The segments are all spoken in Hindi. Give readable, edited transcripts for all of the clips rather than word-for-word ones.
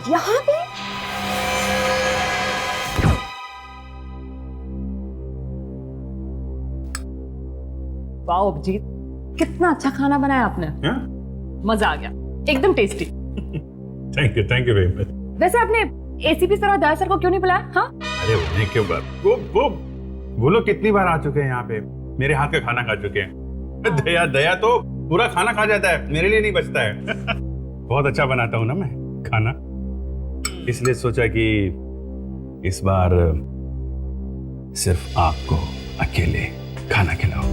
यहाँ पे? वाओ अभिजीत, कितना अच्छा खाना बनाया आपने। मजा आ गया, एकदम tasty. Thank you very much. वैसे आपने एसीपी सर और दया सर को क्यों नहीं बुलाया? हाँ, अरे उन्हें क्यों बात, वो लोग कितनी बार आ चुके हैं यहाँ पे, मेरे हाथ का खाना खा चुके हैं। दया तो पूरा खाना खा जाता है, मेरे लिए नहीं बचता है। बहुत अच्छा बनाता हूँ ना मैं खाना, इसलिए सोचा कि इस बार सिर्फ आपको अकेले खाना खिलाओ।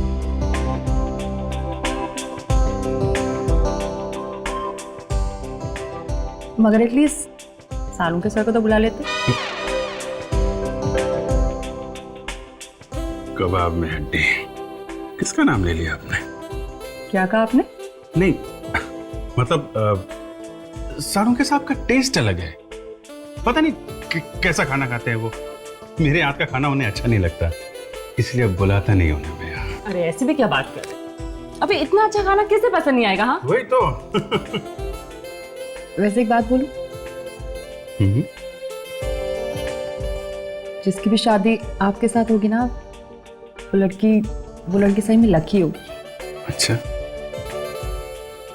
मगर एटलीस्ट सालू के सर को तो बुला लेते। कबाब में हड्डी, किसका नाम ले लिया आपने? क्या कहा आपने? नहीं मतलब सालू के साहब का टेस्ट अलग है, पता नहीं कैसा खाना खाते हैं वो। मेरे हाथ का खाना उन्हें अच्छा नहीं लगता, इसलिए बुलाता नहीं उन्हें मैं यहाँ। अरे ऐसी भी क्या बात कर रहे हैं? अभी इतना अच्छा खाना किसे पसंद नहीं आएगा? हाँ वही तो। वैसे एक बात बोलूं, जिसकी भी शादी आपके साथ होगी ना, वो लड़की सही में लकी होगी। अच्छा,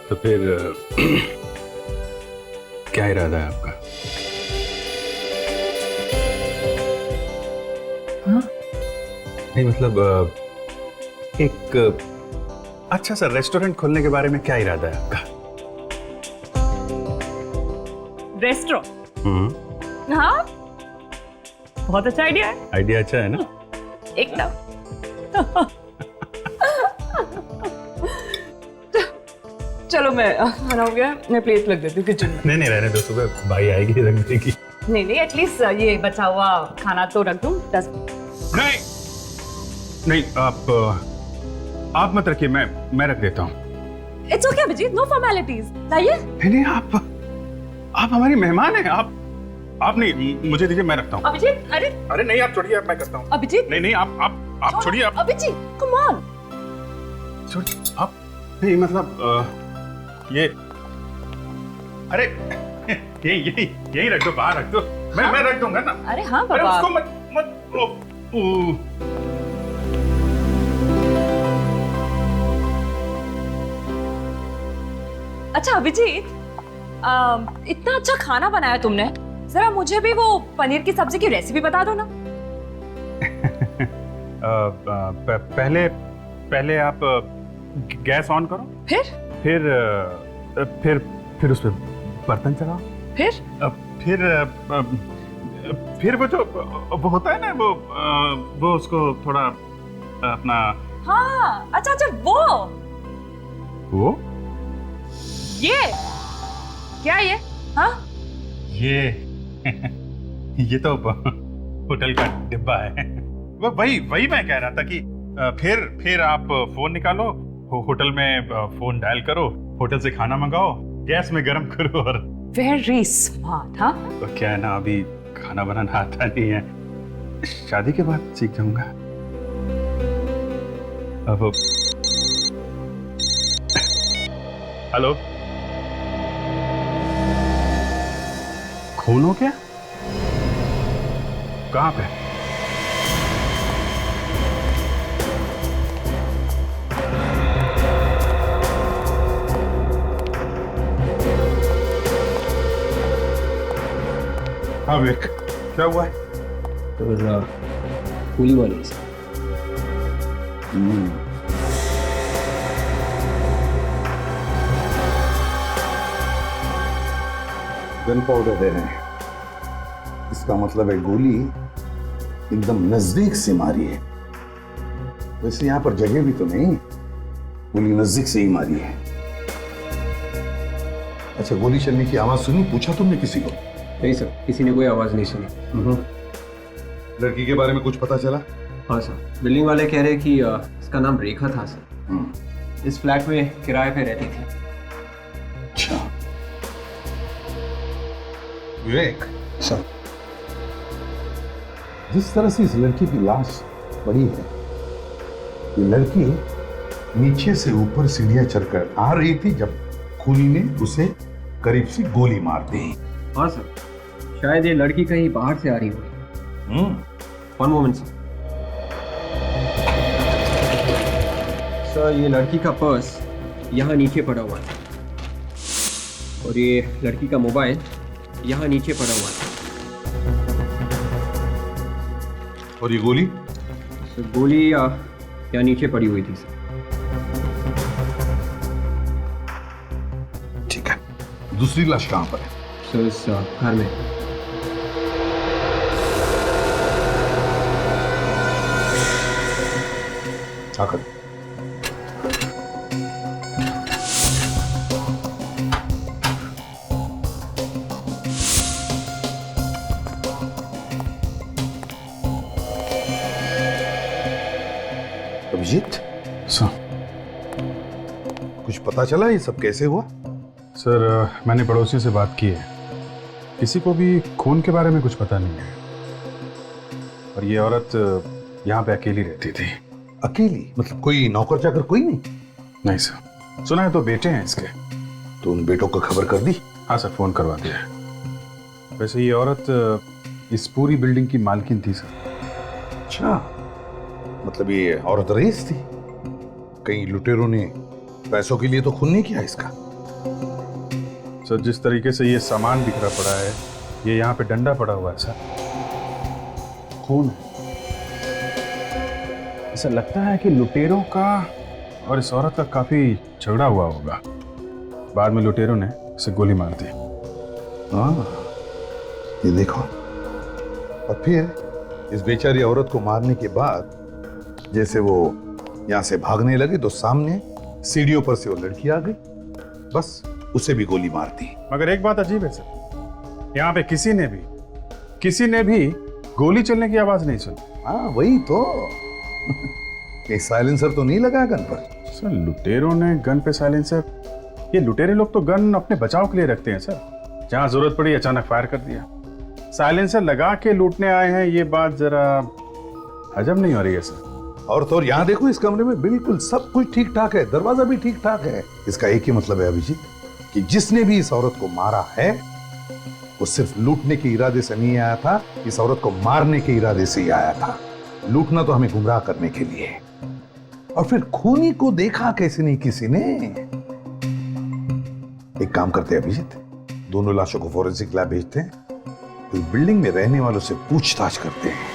तो फिर क्या इरादा है आपका? हाँ? नहीं मतलब एक अच्छा सा रेस्टोरेंट खोलने के बारे में क्या इरादा है आपका? रेस्टोरेंट? हाँ, बहुत अच्छा आइडिया है। आइडिया अच्छा है ना? एकदम। चलो मैं खाना हो गया, मैं प्लेट रख देती हूँ किचन में। नहीं रहने दो, सुबह भाई आएगी रख देगी। नहीं एटलीस्ट ये बचा हुआ खाना तो रख दूँ 10। नहीं आप मत रखिए, मैं रख देता हूँ। It's okay Abhijit, no formalities. लाइए। नहीं आप हमारी मेहमान हैं, आप नहीं, मुझे दीजिए, मैं रखता हूँ। अभिजीत, अरे नहीं, आप छोड़िए, मैं करता हूँ। अभिजीत नहीं आप छोड़िए। आप अभिजीत कम ऑन, छोड़िए आप। नहीं मतलब ये, अरे यही रख दो, बाहर रख दो। मैं रख दूंगा ना। अरे हाँ अरे बाबा, उसको मत अच्छा अभिजीत, इतना अच्छा खाना बनाया तुमने, जरा मुझे भी वो पनीर की सब्जी की रेसिपी बता दो ना। पहले आप गैस ऑन करो, फिर उस पे बर्तन चढ़ाओ, फिर वो जो वो होता है ना, वो उसको थोड़ा अपना। हाँ अच्छा वो ये क्या ये? हाँ ये तो होटल का डिब्बा है। वही मैं कह रहा था कि फिर आप फोन निकालो, होटल में फोन डायल करो, होटल से खाना मंगाओ, गैस में गरम करो और। Very smart. हाँ तो क्या है ना, अभी खाना बनाना आता नहीं है, शादी के बाद सीख जाऊंगा। अब हेलो, खून हो क्या? कहाँ पे? हाँ विवेक, क्या हुआ है? तो पुली वाले से गन पाउडर दे रहे हैं, इसका मतलब है गोली एकदम नजदीक से मारी है। वैसे यहाँ पर जगह भी तो नहीं, गोली नजदीक से ही मारी है। अच्छा, गोली चलने की आवाज सुनी? पूछा तुमने किसी को? नहीं सर, किसी ने कोई आवाज नहीं सुनी। लड़की के बारे में कुछ पता चला? हाँ सर, बिल्डिंग वाले कह रहे कि इसका नाम रेखा था सर। इस फ्लैट में किराए पे रहती थी। अच्छा विवेक सर, जिस तरह से इस लड़की की लाश पड़ी है, ये लड़की नीचे से ऊपर सीढ़ियां चढ़कर आ रही थी जब खूनी ने उसे करीब से गोली मार दी। हाँ सर, शायद ये लड़की कहीं बाहर से आ रही हो। वन मोमेंट सर, ये लड़की का पर्स यहाँ नीचे पड़ा हुआ है और ये लड़की का मोबाइल यहाँ नीचे पड़ा हुआ है। और ये गोली? सर गोली यहाँ नीचे पड़ी हुई थी सर। ठीक है, दूसरी लाश कहाँ पर है? सर इस घर में। आकर अभिजीत, सर कुछ पता चला ये सब कैसे हुआ? सर मैंने पड़ोसियों से बात की है, किसी को भी खून के बारे में कुछ पता नहीं है। और ये औरत यहाँ पे अकेली रहती थी। अकेली? मतलब कोई नौकर चाकर कोई नहीं? नहीं सर, सुना है तो बेटे हैं इसके। तो उन बेटों को खबर कर दी? हाँ सर, फोन करवा दिया है। वैसे ये औरत इस पूरी बिल्डिंग की मालकिन थी सर। अच्छा, मतलब ये औरत रईस थी? कहीं लुटेरों ने पैसों के लिए तो खून नहीं किया इसका? सर जिस तरीके से ये सामान बिखरा पड़ा है, ये यहाँ पे डंडा पड़ा हुआ है सर, खून है। ऐसा लगता है कि लुटेरों का और इस औरत का काफी झगड़ा हुआ होगा। बाद में लुटेरों ने इसे गोली मार दी। हाँ, ये देखो। और फिर इस बेचारी औरत को मारने के बाद जैसे वो यहाँ से भागने लगे तो सामने सीढ़ियों पर से वो लड़की आ गई, बस उसे भी गोली मार दी। मगर एक बात अजीब है सर, यहाँ पे किसी ने भी गोली चलने की आवाज नहीं सुनी। हाँ वही तो। ये साइलेंसर तो नहीं लगा गन पर? सर लुटेरों ने गन पे साइलेंसर, ये लुटेरे लोग तो गन अपने बचाव के लिए रखते हैं सर। जहां जरूरत पड़ी अचानक फायर कर दिया। साइलेंसर लगा के लूटने आए हैं, ये बात जरा अजब नहीं हो रही है सर। और तो और यहाँ देखो, इस कमरे में बिल्कुल सब कुछ ठीक ठाक है, दरवाजा भी ठीक ठाक है। इसका एक ही मतलब है अभिजीत कि जिसने भी इस औरत को मारा है वो सिर्फ लूटने के इरादे से नहीं आया था, इस औरत को मारने के इरादे से ही आया था। लूटना तो हमें गुमराह करने के लिए। और फिर खूनी को देखा कैसे नहीं किसी ने। एक काम करते हैं अभिजीत, दोनों लाशों को फॉरेंसिक लैब भेजते हैं, इस बिल्डिंग में रहने वालों से पूछताछ करते हैं।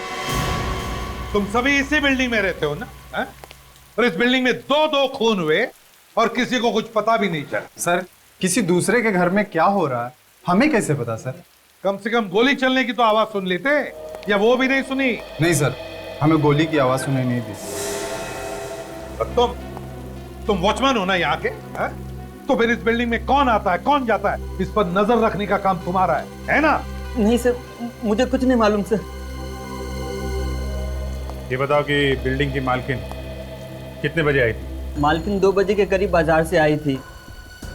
तुम सभी इसी बिल्डिंग में रहते हो ना? है? और इस बिल्डिंग में दो खून हुए और किसी को कुछ पता भी नहीं चला। सर किसी दूसरे के घर में क्या हो रहा है हमें कैसे पता सर? कम से कम गोली चलने की तो आवाज सुन लेते, या वो भी नहीं सुनी? नहीं सर, हमें गोली की आवाज सुनाई नहीं दी। और तुम वॉचमैन हो ना यहाँ के? है? तो फिर इस बिल्डिंग में कौन आता है कौन जाता है, इस पर नजर रखने का काम तुम्हारा है ना? नहीं सर, मुझे कुछ नहीं मालूम सर। ये बताओ कि बिल्डिंग की मालकिन कितने बजे आई थी? मालकिन 2 बजे के करीब बाजार से आई थी।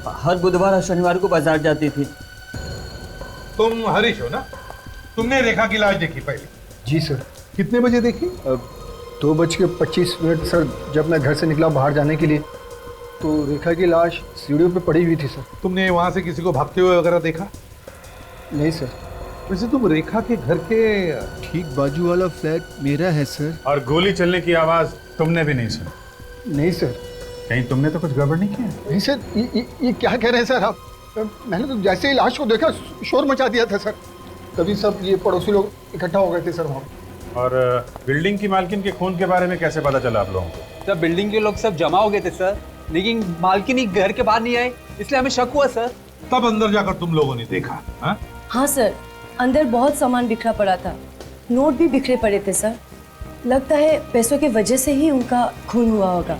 हर बुधवार और शनिवार को बाजार जाती थी। तुम हरीश हो ना? तुमने रेखा की लाश देखी पहले? जी सर। कितने बजे देखी? 2:25 सर। जब मैं घर से निकला बाहर जाने के लिए तो रेखा की लाश सीढ़ियों पे पड़ी हुई थी सर। तुमने वहां से किसी को भागते हुए वगैरह देखा? नहीं सर। वैसे तुम रेखा के घर के ठीक बाजू वाला फ्लैट मेरा है सर। और गोली चलने की आवाज तुमने भी नहीं सुनी? नहीं सर। कहीं तुमने तो कुछ गड़बड़ नहीं किया? नहीं सर, ये क्या कह रहे हैं सर आप? मैंने तो जैसे ही लाश को देखा शोर मचा दिया था सर। तभी सब ये पड़ोसी लोग इकट्ठा हो गए थे सर वहाँ। और बिल्डिंग की मालकिन के खून के बारे में कैसे पता चला आप लोगों को? सर बिल्डिंग के लोग सब जमा हो गए थे सर, लेकिन मालकिन ही घर के बाहर नहीं आए, इसलिए हमें शक हुआ सर। तब अंदर जाकर तुम लोगों ने देखा? हा? हाँ सर, अंदर बहुत सामान बिखरा पड़ा था, नोट भी बिखरे पड़े थे सर। लगता है पैसों की वजह से ही उनका खून हुआ होगा।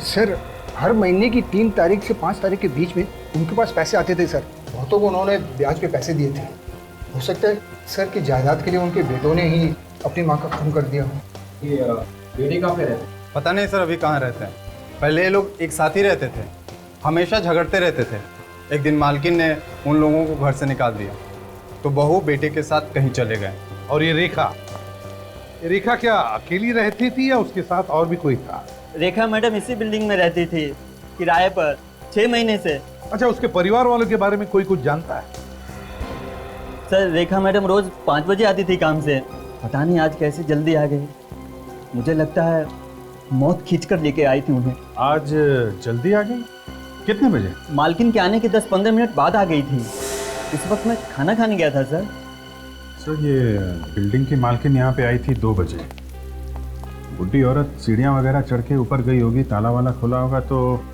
सर हर महीने की 3 तारीख से 5 तारीख के बीच में उनके पास पैसे आते थे सर। बहुतों को उन्होंने ब्याज पे पैसे दिए थे। हो सकता है सर कि जायदाद के लिए उनके बेटों ने ही अपनी माँ का खून कर दिया। ये बेटे कहाँ पे रहते? पता नहीं सर अभी कहाँ रहते हैं। पहले ये लोग एक साथ ही रहते थे, हमेशा झगड़ते रहते थे। एक दिन मालकिन ने उन लोगों को घर से निकाल दिया तो बहू बेटे के साथ कहीं चले गए। और ये रेखा क्या अकेली रहती थी या उसके साथ और भी कोई था? रेखा मैडम इसी बिल्डिंग में रहती थी किराए पर 6 महीने से। अच्छा, उसके परिवार वालों के बारे में कोई कुछ जानता है? सर रेखा मैडम रोज 5 बजे आती थी काम से, पता नहीं आज कैसे जल्दी आ गई। मुझे लगता है मौत खींच कर लेके आई थी उन्हें। आज जल्दी आ गई? कितने बजे? मालकिन के आने के 10-15 मिनट बाद आ गई थी। इस वक्त मैं खाना खाने गया था सर। सर ये बिल्डिंग की मालकिन यहाँ पे आई थी 2 बजे। बुढ़ी औरत सीढ़ियाँ वगैरह चढ़ के ऊपर गई होगी, ताला वाला खोला होगा, तो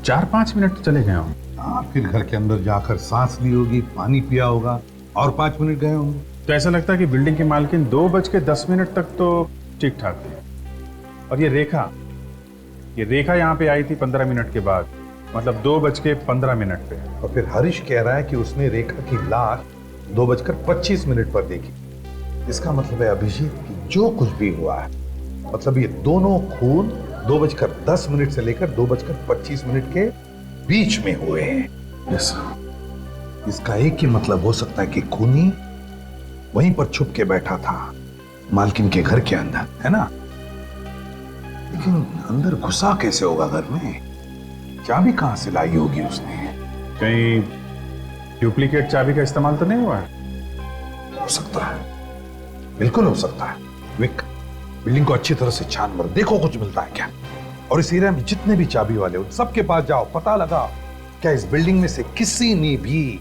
4-5 मिनट तो चले गए होंगे। हाँ, फिर घर के अंदर जाकर सांस ली होगी, पानी पिया होगा और 5 मिनट गए होंगे। तो ऐसा लगता है कि बिल्डिंग की मालकिन 2:10 तक तो ठीक ठाक थी। और ये रेखा यहाँ पे आई थी 15 मिनट के बाद, मतलब 2:15 पे। और फिर हरीश कह रहा है कि उसने रेखा की लाश 2:25 पर देखी। इसका मतलब है अभिजीत की जो कुछ भी हुआ है, मतलब ये दोनों खून 2:10 से लेकर 2:25 के बीच में हुए हैं। इसका एक ही मतलब हो सकता है कि खूनी वहीं पर छुप के बैठा था मालकिन के घर के अंदर, है ना? लेकिन अंदर घुसा कैसे होगा घर में? चाबी कहां से लाई होगी उसने? कहीं डुप्लीकेट चाबी का इस्तेमाल तो नहीं हुआ है? हो सकता है, बिल्कुल हो सकता है। विक, बिल्डिंग को अच्छी तरह से छान मारो, देखो कुछ मिलता है क्या। और इस एरिया में जितने भी चाबी वाले हो सबके पास जाओ, पता लगाओ क्या इस बिल्डिंग में से किसी ने भी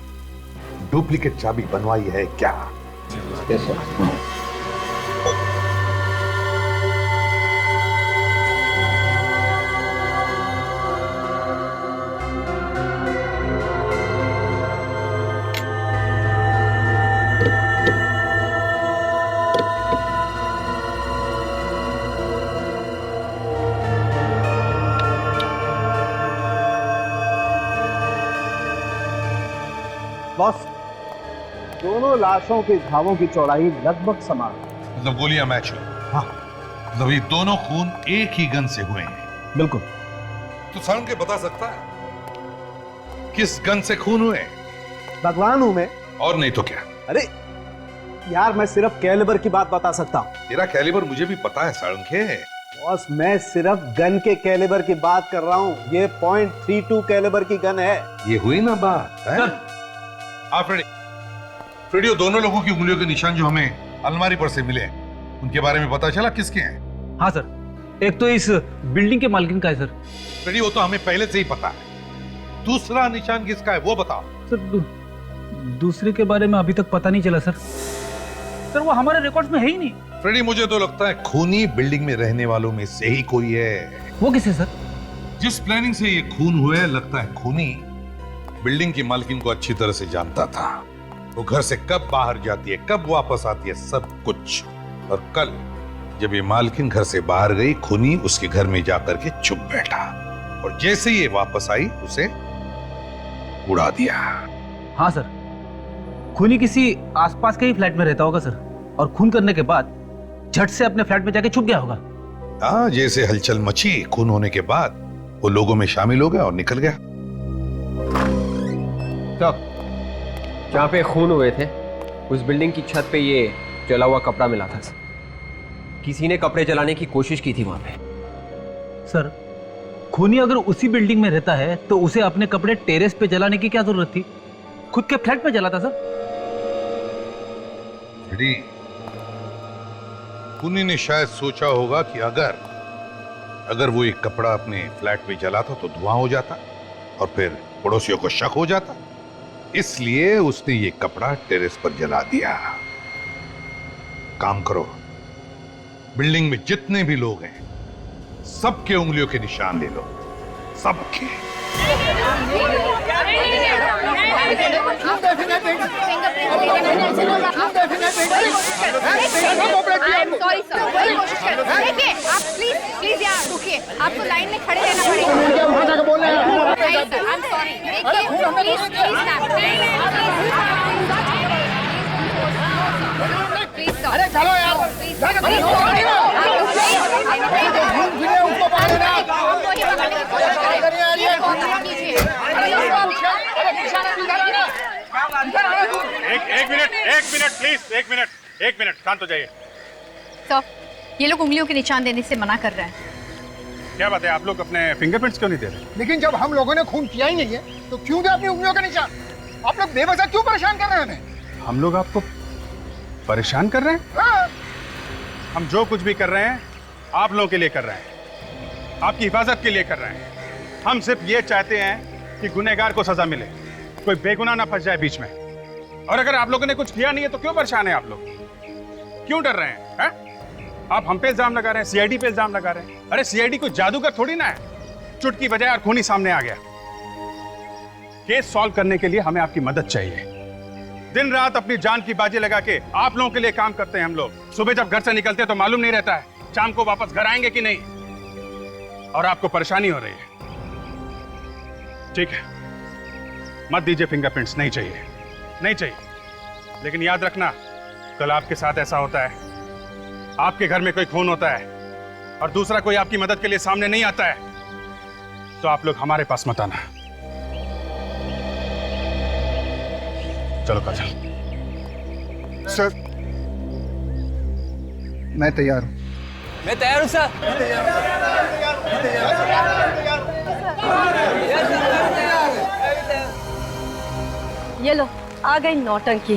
डुप्लीकेट चाबी बनवाई है क्या। Yes sir. बॉस, दोनों लाशों के घावों की चौड़ाई लगभग समान है। मतलब गोलियां मैच हुई। हाँ, मतलब ये दोनों खून एक ही गन से हुए हैं। बिल्कुल। तो सर के बता सकता है किस गन से खून हुए? भगवान हूं मैं। और नहीं तो क्या? अरे यार, मैं सिर्फ कैलिबर की बात बता सकता हूं। तेरा कैलिबर मुझे भी पता है साळुंखे। बॉस, मैं सिर्फ गन के कैलिबर की बात कर रहा हूं। ये .32 कैलिबर की गन है। ये हुई ना बात है? हाँ फ्रेडी, दोनों लोगों की उंगलियों के निशान जो हमें अलमारी पर से मिले, उनके बारे में पता चला किसके हैं? हाँ सर, एक तो इस बिल्डिंग के मालकिन का है सर। फ्रेडी, वो तो हमें पहले से ही पता है। दूसरा निशान किसका है वो बताओ। सर दूसरे के बारे में अभी तक पता नहीं चला सर। सर वो हमारे रिकॉर्ड्स में है ही नहीं। फ्रेडी, मुझे तो लगता है खूनी बिल्डिंग में रहने वालों में से ही कोई है। वो किसे सर? जिस प्लानिंग से ये खून हुए, लगता है खूनी बिल्डिंग की मालकिन को अच्छी तरह से जानता था। वो घर से कब बाहर जाती है, कब वापस आती है, सब कुछ। और कल जब ये मालकिन घर से बाहर गई, खूनी उसके घर में जाकर के चुप बैठा और जैसे ये वापस आई उसे उड़ा दिया। हाँ सर, खूनी किसी आसपास के ही फ्लैट में रहता होगा सर, और खून करने के बाद झट से अपने फ्लैट में जाके छुप गया होगा। हाँ, जैसे हलचल मची खून होने के बाद, वो लोगों में शामिल हो गया और निकल गया। तो जहाँ पे खून हुए थे उस बिल्डिंग की छत पे ये जला हुआ कपड़ा मिला था सर। किसी ने कपड़े जलाने की कोशिश की थी वहां पे। सर, खूनी अगर उसी बिल्डिंग में रहता है तो उसे अपने कपड़े टेरेस पे जलाने की क्या जरूरत थी? खुद के फ्लैट पे जलाता सर। खूनी ने शायद सोचा होगा कि अगर वो एक कपड़ा अपने फ्लैट में जलाता तो धुआं हो जाता और फिर पड़ोसियों को शक हो जाता, इसलिए उसने ये कपड़ा टेरेस पर जला दिया। काम करो, बिल्डिंग में जितने भी लोग हैं सबके उंगलियों के निशान ले लो, सबके। देखिए, आप प्लीज यहाँ रुकिए, आपको लाइन में खड़े रहना पड़ेगा। I'm sorry, देखिए, प्लीज अरे चलो यार, एक मिनट शांत हो जाइए। सर, ये लोग उंगलियों के निशान देने से मना कर रहे हैं। क्या बात है, आप लोग अपने फिंगरप्रिंट्स क्यों नहीं दे रहे? लेकिन जब हम लोगों ने खून किया ही नहीं है तो क्यों दे अपनी उंगलियों के निशान? आप लोग बेवजह क्यों परेशान कर रहे हैं हमें? हम लोग आपको परेशान कर रहे हैं? हम जो कुछ भी कर रहे हैं आप लोगों के लिए कर रहे हैं, आपकी हिफाजत के लिए कर रहे हैं। हम सिर्फ ये चाहते हैं कि गुनहगार को सजा मिले, कोई बेगुनाह ना फंस जाए बीच में। और अगर आप लोगों ने कुछ किया नहीं है तो क्यों परेशान है आप लोग? क्यों डर रहे हैं, हैं? आप हम पे इल्जाम लगा रहे हैं, सीआईडी पे इल्जाम लगा रहे हैं। अरे सीआईडी कोई जादूगर थोड़ी ना है, चुटकी बजाय और खूनी सामने आ गया। केस सॉल्व करने के लिए हमें आपकी मदद चाहिए। दिन रात अपनी जान की बाजी लगा के आप लोगों के लिए काम करते हैं हम लोग। सुबह जब घर से निकलते हैं तो मालूम नहीं रहता है शाम को वापस घर आएंगे कि नहीं, और आपको परेशानी हो रही है। ठीक है, मत दीजिए फिंगरप्रिंट्स, नहीं चाहिए, नहीं चाहिए। लेकिन याद रखना, कल आपके साथ ऐसा होता है, आपके घर में कोई खून होता है और दूसरा कोई आपकी मदद के लिए सामने नहीं आता है, तो आप लोग हमारे पास मत आना। चलो काजल। सर मैं तैयार हूँ। मैं तैयार हूँ सर। ये लो, आ गई नौटंकी।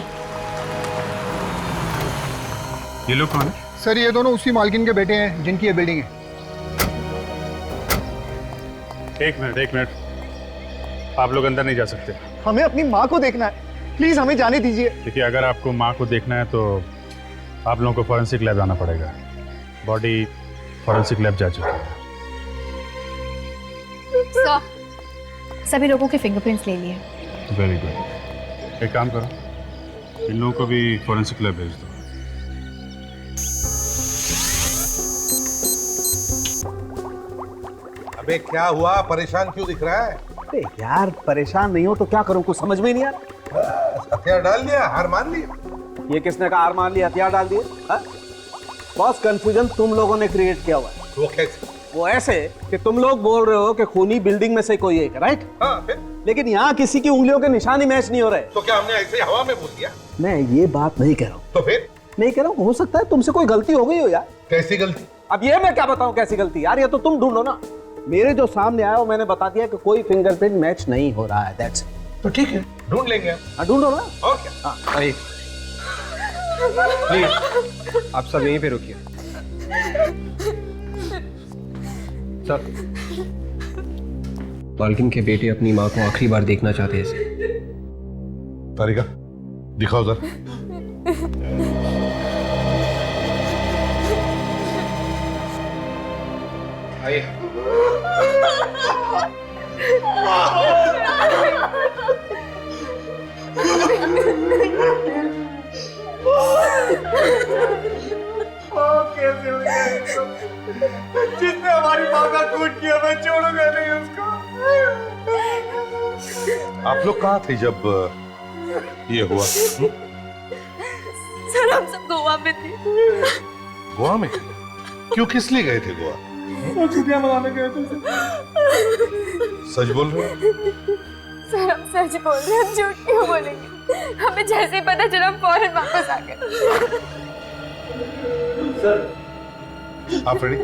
ये लोग कौन है? सर ये दोनों उसी मालकिन के बेटे हैं जिनकी ये बिल्डिंग है। एक मिनट, आप लोग अंदर नहीं जा सकते। हमें अपनी माँ को देखना है, प्लीज हमें जाने दीजिए। देखिए, अगर आपको माँ को देखना है तो आप लोगों को फॉरेंसिक लैब जाना पड़ेगा। बॉडी फॉरेंसिक लैब जा चुकी है। सर, सभी लोगों के फिंगरप्रिंट्स ले लिए। Very good. एक काम करो, इन लोगों को भी फॉरेंसिक लैब भेज दो। अबे क्या हुआ, परेशान क्यों दिख रहा है? अरे यार परेशान नहीं हो तो क्या करूं, कुछ समझ में ही नहीं आ रहा। हथियार डाल दिया, हार मान ली। ये किसने कहा हार मान ली, हथियार डाल दिए? बॉस कंफ्यूजन तुम लोगों ने क्रिएट किया हुआ है। वो कैसे? वो ऐसे कि तुम लोग बोल रहे हो कि खूनी बिल्डिंग में से कोई एक है, राइट? हाँ, फिर? लेकिन यहाँ किसी की उंगलियों के निशान ही मैच नहीं हो रहे। तो क्या हमने ऐसे हवा में बोल दिया? मैं ये बात नहीं कह रहा हूँ। तो फिर? नहीं कह रहा हूँ, हो सकता है तुमसे कोई गलती हो गई हो यार। कैसी गलती? अब ये मैं क्या बताऊँ कैसी गलती यार, ये तो तुम ढूंढो ना। मेरे जो सामने आया वो मैंने बता दिया कि कोई फिंगरप्रिंट मैच नहीं हो रहा है, दैट्स इट। तो ठीक है, ढूंढ लेंगे। हाँ ढूंढो ना। और क्या? हाँ अरे प्लीज आप सब यहीं पे रुकिए। सर, मालकिन के बेटे अपनी माँ को आखिरी बार देखना चाहते हैं। तारिका दिखाओ जरा। आइए। कैसे हो गया? जिसने हमारी माँ का खून किया, मैं छोड़ूंगा नहीं उसको। आप लोग कहाँ थे जब ये हुआ? सर हम सब गोवा में थे। गोवा में? क्यों, किस लिए गए थे गोवा? छुट्टियां मनाने गए थे। सच बोल रहे हो? सर हम सच बोल रहे हैं, हम झूठ क्यों बोलेंगे? हमें जैसे ही पता चला हम फौरन वापस आ गए। सर आप रेडी?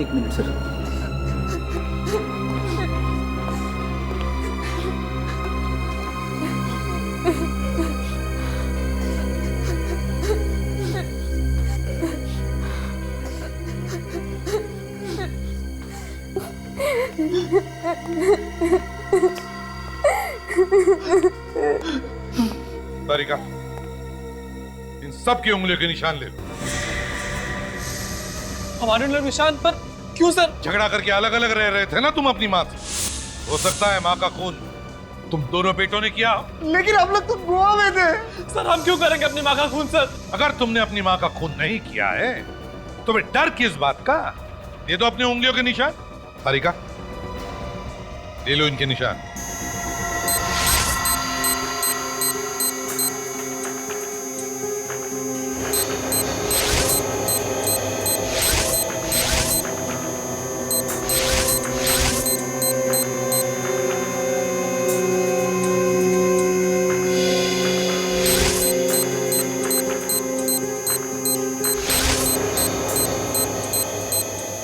एक मिनट सर। तारिका, इन सब की उंगलियों के निशान ले लो। हमारे उंगलियों के निशान पर क्यों सर? झगड़ा करके अलग अलग रह रहे थे ना तुम अपनी माँ से। हो सकता है माँ का खून तुम दोनों बेटों ने किया। लेकिन हम लोग तो गोवा में थे। सर हम क्यों करेंगे अपनी माँ का खून सर? अगर तुमने अपनी माँ का खून नहीं किया है तो फिर डर किस बात का? ये तो अपनी उंगलियों के निशान। तारिका ले लो इनके निशान।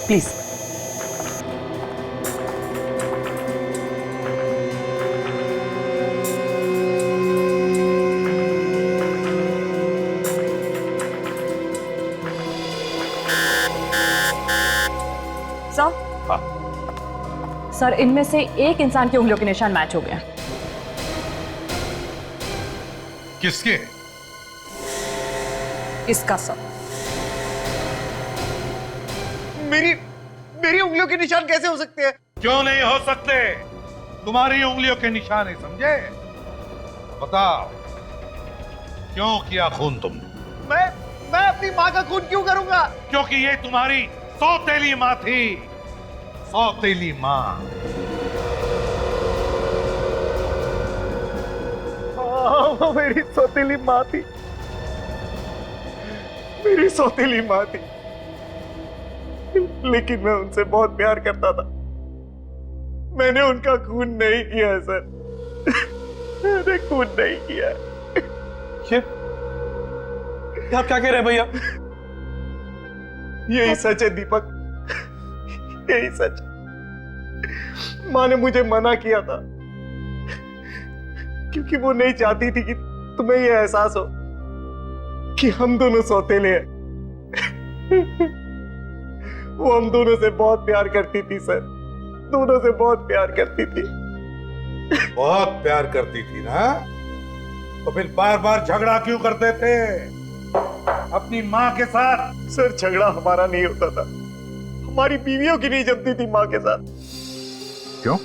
प्लीज। सर इनमें से एक इंसान की उंगलियों के निशान मैच हो गया। किसके? इसका सर। मेरी उंगलियों के निशान कैसे हो सकते हैं? क्यों नहीं हो सकते? तुम्हारी उंगलियों के निशान है, समझे? बताओ क्यों किया खून तुमने? मैं अपनी माँ का खून क्यों करूंगा? क्योंकि ये तुम्हारी सौतेली माँ थी, सौतेली माँ। वो मेरी सौतेली माँ थी, मेरी सौतेली माँ थी, लेकिन मैं उनसे बहुत प्यार करता था। मैंने उनका खून नहीं किया है सर, मैंने खून नहीं किया है। ये आप क्या कह रहे हैं भैया? यही सच है दीपक, यही सच। माँ ने मुझे मना किया था क्योंकि वो नहीं चाहती थी कि तुम्हें यह एहसास हो कि हम दोनों सौतेले हैं। वो हम दोनों से बहुत प्यार करती थी सर, दोनों से बहुत प्यार करती थी। बहुत प्यार करती थी ना, तो फिर बार बार झगड़ा क्यों करते थे अपनी माँ के साथ? सर झगड़ा हमारा नहीं होता था, हमारी बीवियों की नहीं जमती थी माँ के साथ। क्यों?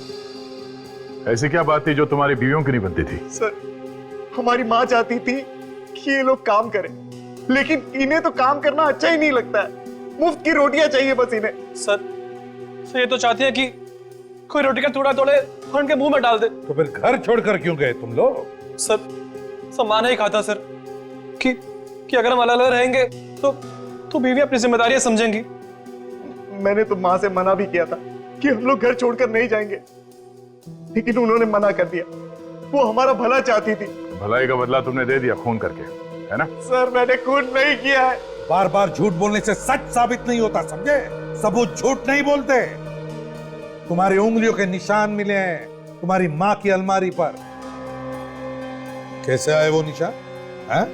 ऐसी क्या बात थी जो तुम्हारी बीवियों की नहीं बनती थी? सर हमारी माँ चाहती थी कि ये लोग काम करें, लेकिन इन्हें तो काम करना अच्छा ही नहीं लगता है, मुफ्त की रोटियां चाहिए बस इन्हें। सर ये तो चाहती है कि कोई रोटी का टुकड़ा तोड़े और उनके मुंह में डाल दे। तो फिर घर छोड़कर क्यों गए तुम लोग? सर माना ही कहा था सर कि अगर हम अलग अलग रहेंगे तो बीवी अपनी जिम्मेदारियां समझेंगी। मैंने तो माँ से मना भी किया था कि हम लोग घर छोड़कर नहीं जाएंगे, लेकिन उन्होंने मना कर दिया। वो हमारा भला चाहती थी। भलाई का बदला तुमने दे दिया खून करके, है ना? सर मैंने खून नहीं किया है। बार बार झूठ बोलने से सच साबित नहीं होता, समझे? सबूत झूठ नहीं बोलते। तुम्हारी उंगलियों के निशान मिले हैं तुम्हारी माँ की अलमारी पर। कैसे आए वो निशान? हैं?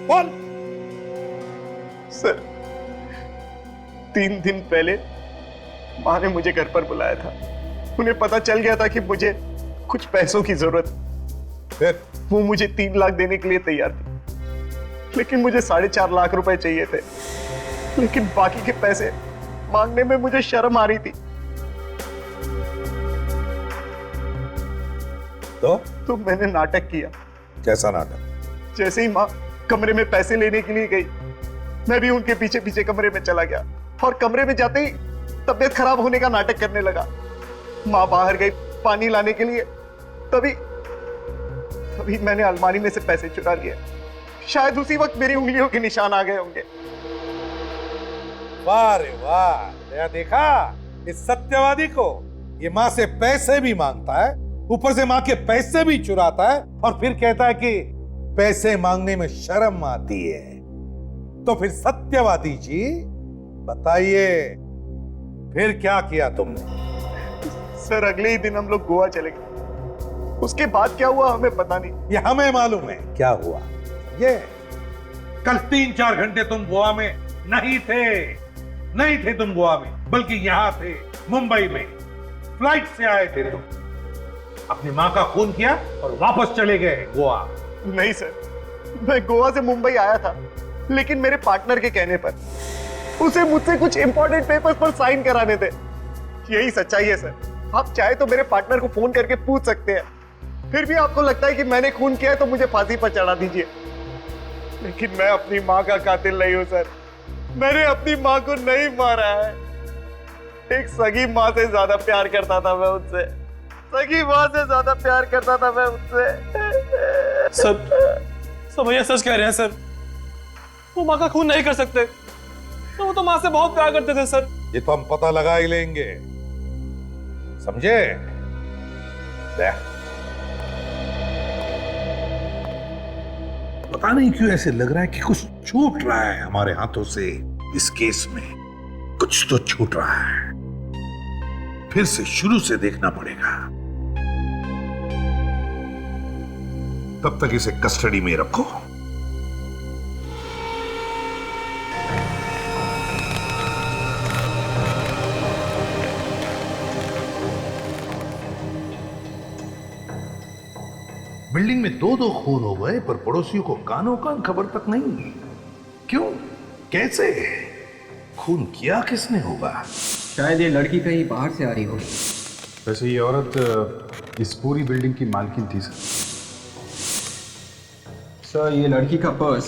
बोल। सर 3 दिन पहले माँ ने मुझे घर पर बुलाया था। उन्हें पता चल गया था कि मुझे कुछ पैसों की जरूरत। फिर वो मुझे 3 लाख देने के लिए तैयार थी, लेकिन मुझे 4.5 लाख रुपए चाहिए थे। लेकिन बाकी के पैसे मांगने में मुझे शर्म आ रही थी। तो मैंने नाटक किया। कैसा नाटक? जैसे ही माँ कमरे में पैसे लेने के लिए गई, मैं भी उनके पीछे पीछे कमरे में चला गया और कमरे में जाते ही तबीयत खराब होने का नाटक करने लगा। माँ बाहर गई पानी लाने के लिए, तभी मैंने अलमारी में से पैसे चुरा लिए। शायद उसी वक्त मेरी उंगलियों के निशान आ गए होंगे। वाह रे वाह, नया देखा इस सत्यवादी को। ये माँ से पैसे भी मांगता है, ऊपर से माँ के पैसे भी चुराता है और फिर कहता है कि पैसे मांगने में शर्म आती है। तो फिर सत्यवादी जी बताइए, फिर क्या किया तुमने? सर अगले ही दिन हम लोग गोवा चले गए। उसके बाद क्या हुआ हमें पता नहीं। ये हमें मालूम है क्या हुआ। ये कल 3-4 घंटे तुम गोवा में नहीं थे तुम गोवा में, बल्कि यहां थे मुंबई में। फ्लाइट से आए थे तुम, अपनी माँ का खून किया और वापस चले गए गोवा। नहीं सर, मैं गोवा से मुंबई आया था, लेकिन मेरे पार्टनर के कहने पर। उसे मुझसे कुछ इंपॉर्टेंट पेपर्स पर साइन कराने थे। यही सच्चाई है सर। आप चाहे तो मेरे पार्टनर को फोन करके पूछ सकते हैं। फिर भी आपको लगता है कि मैंने खून किया है तो मुझे फांसी पर चढ़ा दीजिए, लेकिन मैं अपनी माँ का कातिल नहीं हूं सर। मैंने अपनी माँ को नहीं मारा है। एक सगी माँ से ज्यादा प्यार करता था मैं उनसे, सगी माँ से ज्यादा प्यार करता था मैं उनसे। सर भैया सच कह रहे हैं सर, वो माँ का खून नहीं कर सकते। तो वो तो माँ से बहुत प्यार करते थे सर। ये तो हम पता लगा ही लेंगे, समझे? पता नहीं क्यों ऐसे लग रहा है कि कुछ छूट रहा है हमारे हाथों से। इस केस में कुछ तो छूट रहा है, फिर से शुरू से देखना पड़ेगा। तब तक इसे कस्टडी में रखो। बिल्डिंग में दो दो खून हो गए पर पड़ोसियों को कानों कान खबर तक नहीं। क्यों, कैसे, खून किया किसने होगा? शायद ये लड़की कहीं बाहर से आ रही होगी। वैसे ये औरत इस पूरी बिल्डिंग की मालकिन थी सर। सर ये लड़की का पर्स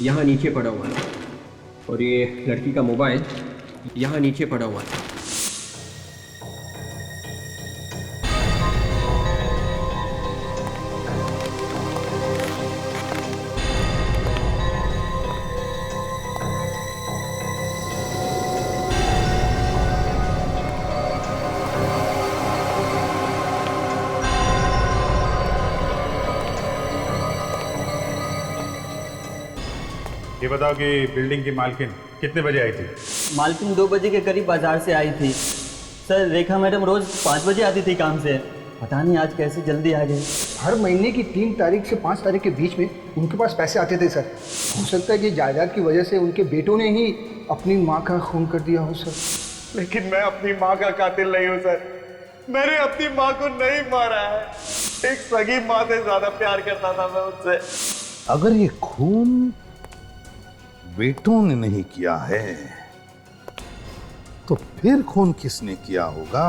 यहाँ नीचे पड़ा हुआ है और ये लड़की का मोबाइल यहाँ नीचे पड़ा हुआ है। ये बताओ कि बिल्डिंग की मालकिन कितने बजे आई थी? मालकिन 2 बजे के करीब बाजार से आई थी। सर रेखा मैडम रोज 5 बजे आती थी काम से, पता नहीं आज कैसे जल्दी आ गई। हर महीने की 3 तारीख से 5 तारीख के बीच में उनके पास पैसे आते थे सर। हो सकता है कि जायदाद की वजह से उनके बेटों ने ही अपनी माँ का खून कर दिया हो सर। लेकिन मैं अपनी माँ का कातिल नहीं हूँ सर। मैंने अपनी माँ को नहीं मारा है। एक सगी माँ से ज्यादा प्यार करता था मैं उससे। अगर ये खून बेटों ने नहीं किया है तो फिर खून किसने किया होगा?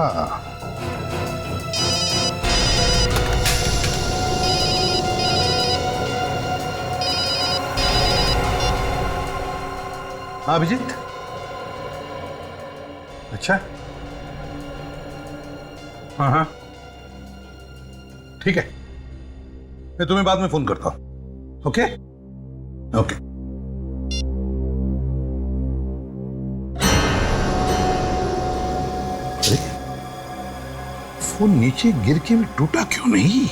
हाँ अभिजीत, अच्छा हाँ हाँ ठीक है, मैं तुम्हें बाद में फोन करता हूं। Okay okay. फोन नीचे गिर के भी टूटा क्यों नहीं?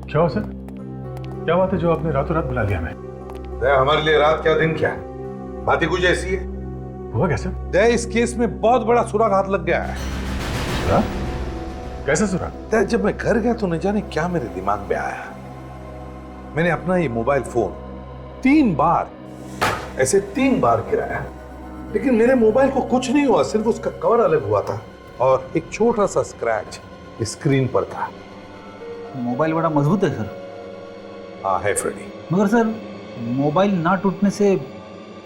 क्या हो सर, क्या बात है जो आपने रातों रात बुला लिया? मैं हमारे लिए रात क्या दिन क्या, बात ही कुछ ऐसी है। हुआ क्या सर? इस केस में बहुत बड़ा सुराग हाथ लग गया है। सुराग? कैसा सुराग? जब मैं घर गया तो न जाने क्या मेरे दिमाग में आया। मैंने अपना ये मोबाइल फोन 3 बार ऐसे 3 बार गिराया, लेकिन मेरे मोबाइल को कुछ नहीं हुआ, सिर्फ उसका कवर अलग हुआ था और एक छोटा सा स्क्रैच स्क्रीन पर था। मोबाइल बड़ा मजबूत है सर। हाँ है फ्रेडी। मगर सर मोबाइल ना टूटने से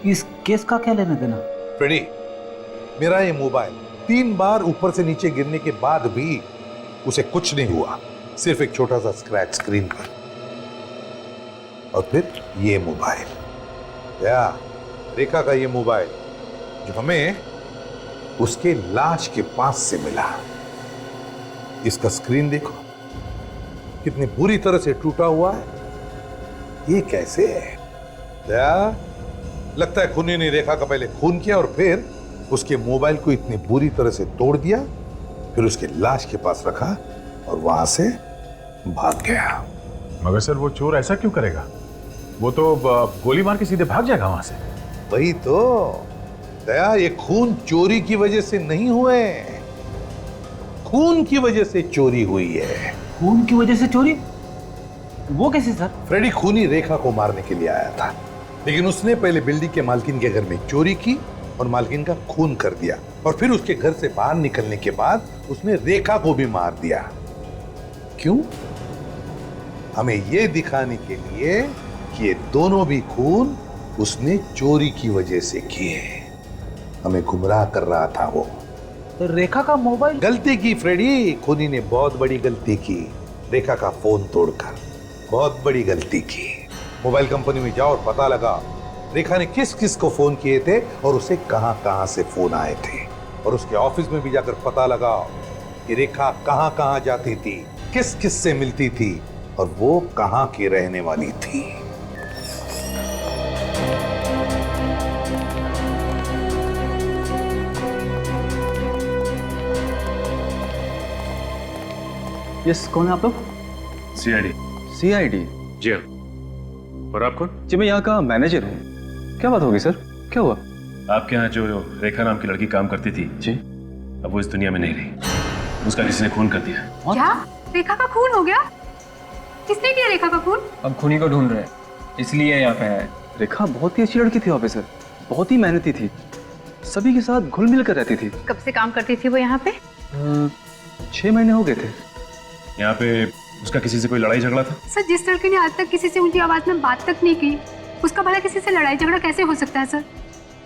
इस केस का क्या लेना देना? फ्रेडी, मेरा ये मोबाइल 3 बार ऊपर से नीचे गिरने के बाद भी उसे कुछ नहीं हुआ, सिर्फ एक छोटा सा स्क्रैच स्क्रीन पर। और फिर ये मोबाइल, या रेखा का ये मोबाइल जो हमें उसके लाश के पास से मिला, इसका स्क्रीन देखो कितनी बुरी तरह से टूटा हुआ है। ये कैसे है? या लगता है खूनी ने रेखा का पहले खून किया और फिर उसके मोबाइल को इतनी बुरी तरह से तोड़ दिया, फिर उसके लाश के पास रखा और वहां से भाग गया। मगर सर वो चोर ऐसा क्यों करेगा? वो तो गोली मार के सीधे भाग जाएगा वहां से। वही तो दया, ये खून चोरी की वजह से नहीं हुए, खून की वजह से चोरी हुई है। खून की वजह से चोरी? वो कैसे सर? फ्रेडी खूनी रेखा को मारने के लिए आया था, लेकिन उसने पहले बिल्डिंग के मालकिन के घर में चोरी की और मालकिन का खून कर दिया, और फिर उसके घर से बाहर निकलने के बाद उसने रेखा को भी मार दिया। क्यों? हमें यह दिखाने के लिए कि ये दोनों भी खून उसने चोरी की वजह से किए। हमें गुमराह कर रहा था वो। तो रेखा का मोबाइल? गलती की फ्रेडी, खूनी ने बहुत बड़ी गलती की, रेखा का फोन तोड़कर बहुत बड़ी गलती की। मोबाइल कंपनी में जाओ और पता लगा रेखा ने किस किस को फोन किए थे और उसे कहां कहां से फोन आए थे, और उसके ऑफिस में भी जाकर पता लगाओ कि रेखा कहां कहां जाती थी, किस किस से मिलती थी और वो कहां की रहने वाली थी। यस, कौन है आप लोग? सीआईडी। सीआईडी? जी। और आप कौन? जी मैं यहाँ का मैनेजर हूँ। क्या बात होगी सर, क्या हुआ? आपके यहाँ जो रेखा नाम की लड़की काम करती थी जी, अब वो इस दुनिया में नहीं रही, उसका किसी ने खून कर दिया। क्या? रेखा का खून हो गया? किसने किया रेखा का खून? अब खूनी को ढूंढ रहे हैं, इसलिए यहाँ पे आए। रेखा बहुत ही अच्छी लड़की थी ऑफिसर, बहुत ही मेहनती थी। सभी के साथ घुल मिल कर रहती थी। कब से काम करती थी वो यहाँ पे? 6 महीने हो गए थे। यहाँ पे उसका किसी से कोई लड़ाई झगड़ा था? सर, जिस लड़के ने आज तक किसी से ऊंची आवाज में बात तक नहीं की, उसका भला किसी से लड़ाई झगड़ा कैसे हो सकता है सर?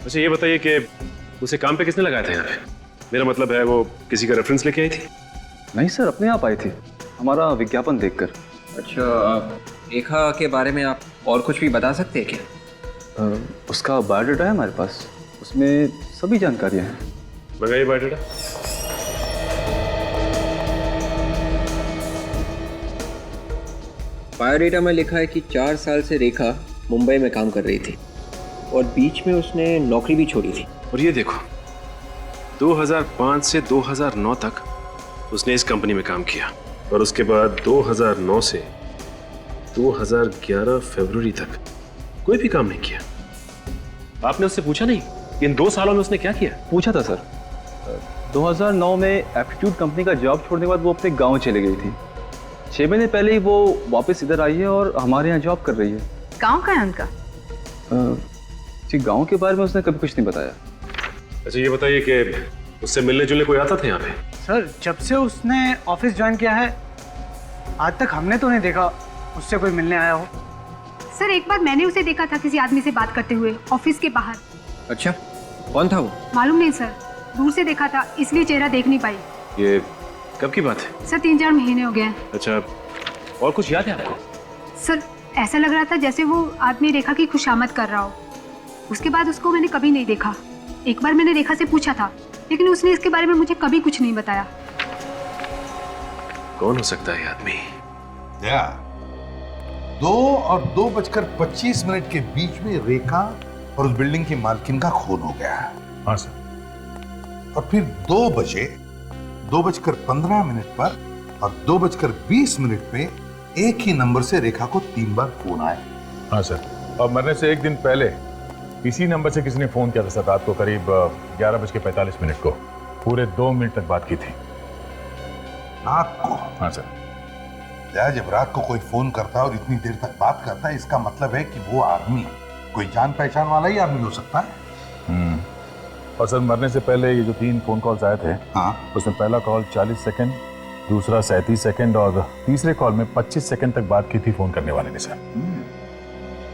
अच्छा ये बताइए कि उसे काम पे किसने लगाया था यहाँ पे? मेरा मतलब है वो किसी का रेफरेंस लेके आई थी? नहीं सर, अपने आप आई थी, हमारा विज्ञापन देखकर। अच्छा, रेखा के बारे में आप और कुछ भी बता सकते हैं क्या? उसका बायोडाटा है हमारे पास, उसमें सभी जानकारियाँ हैं। मंगाइए बायोडाटा। बायोडाटा में लिखा है कि 4 साल से रेखा मुंबई में काम कर रही थी और बीच में उसने नौकरी भी छोड़ी थी। और ये देखो, 2005 से 2009 तक उसने इस कंपनी में काम किया और उसके बाद 2009 से 2011 फरवरी तक कोई भी काम नहीं किया। आपने उससे पूछा नहीं इन 2 सालों में उसने क्या किया? पूछा था सर। 2009 में एप्टीट्यूड कंपनी का जॉब छोड़ने के बाद वो अपने गांव चली गई थी। 6 महीने पहले ही वो वापस इधर आई है और हमारे यहाँ जॉब कर रही है। गाँव का है उनका? जी, गांव के बारे में उसने कभी कुछ नहीं बताया। अच्छा ये बताइए कि उससे मिलने जुलने कोई आता था यहाँ पे? सर, जब से उसने ऑफिस ज्वाइन किया है आज तक हमने तो नहीं देखा उससे कोई मिलने आया हो। सर, एक बार मैंने उसे देखा था किसी आदमी से बात करते हुए ऑफिस के बाहर। अच्छा, कौन था वो? मालूम नहीं सर, दूर से देखा था इसलिए चेहरा देख नहीं पाई। ये कब की बात है? सर, 3-4 महीने हो गए हैं। अच्छा, और कुछ याद है आपको? सर, ऐसा लग रहा था जैसे वो आदमी रेखा की खुशामद कर रहा हो। उसके बाद उसको मैंने कभी नहीं देखा। एक बार मैंने रेखा से पूछा था लेकिन उसने इसके बारे में मुझे कभी कुछ नहीं बताया। कौन हो सकता है ये आदमी? 2 और 2:25 के बीच में रेखा और उस बिल्डिंग की मालकिन का खून हो गया। हाँ सर। और फिर 2 बजे 2:15 पर और 2:20 पे एक ही नंबर से रेखा को 3 बार फोन आए। हाँ सर, और मरने से 1 दिन पहले इसी नंबर से किसी ने फोन किया था सर, रात को करीब 11:45 को। पूरे 2 मिनट तक बात की थी। रात को? हाँ सर। जब रात को कोई फोन करता है और इतनी देर तक बात करता है, इसका मतलब है कि वो आदमी कोई जान पहचान वाला ही आदमी हो सकता है। और सर, मरने से पहले ये जो 3 फोन कॉल्स आए थे, हाँ, उसमें पहला कॉल 40 सेकंड, दूसरा 37 सेकंड और तीसरे कॉल में 25 सेकंड तक बात की थी फोन करने वाले ने सर।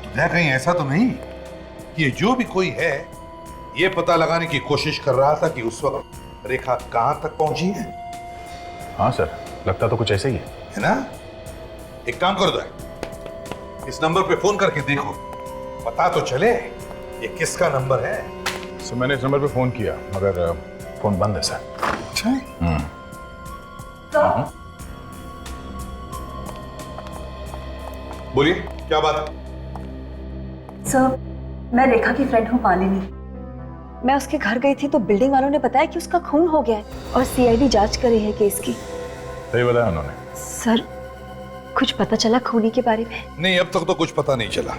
तो कहीं ऐसा तो नहीं कि ये जो भी कोई है ये पता लगाने की कोशिश कर रहा था कि उस वक्त रेखा कहां तक पहुंची है? हाँ सर, लगता तो कुछ ऐसा ही है ना? एक काम कर दो, इस नंबर पे फोन करके देखो, पता तो चले ये किसका नंबर है। सर, मैंने इस नंबर पे फोन किया मगर फोन बंद है सर। अच्छा, बोलिए क्या बात है? सर, मैं रेखा की फ्रेंड हूँ मालिनी। मैं उसके घर गई थी तो बिल्डिंग वालों ने बताया कि उसका खून हो गया है और सीआईडी जांच कर रही है केस की। सही बताया उन्होंने? सर, कुछ पता चला खूनी के बारे में? नहीं, अब तक तो कुछ पता नहीं चला।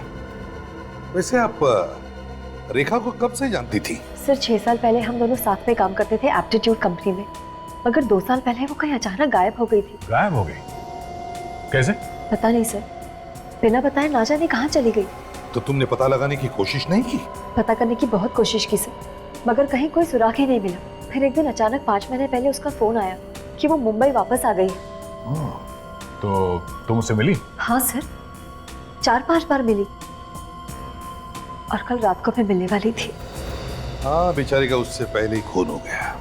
वैसे आप रेखा को कब से जानती थी? सर, 6 साल पहले हम दोनों साथ में काम करते थे एप्टीट्यूड कंपनी में, मगर 2 साल पहले वो कहीं अचानक गायब हो गई थी। गायब हो गई? कैसे? पता नहीं सर, बिना बताए ना जाने कहाँ चली गई। तो तुमने पता लगाने की कोशिश नहीं की? पता करने की बहुत कोशिश की सर, मगर कहीं कोई सुराग ही नहीं मिला। फिर एक दिन अचानक 5 महीने पहले उसका फोन आया कि वो मुंबई वापस आ गई है। तो तुम उससे मिली? हाँ सर, 4-5 बार मिली और कल रात को मैं मिलने वाली थी। हाँ, बेचारी का उससे पहले ही खून हो गया।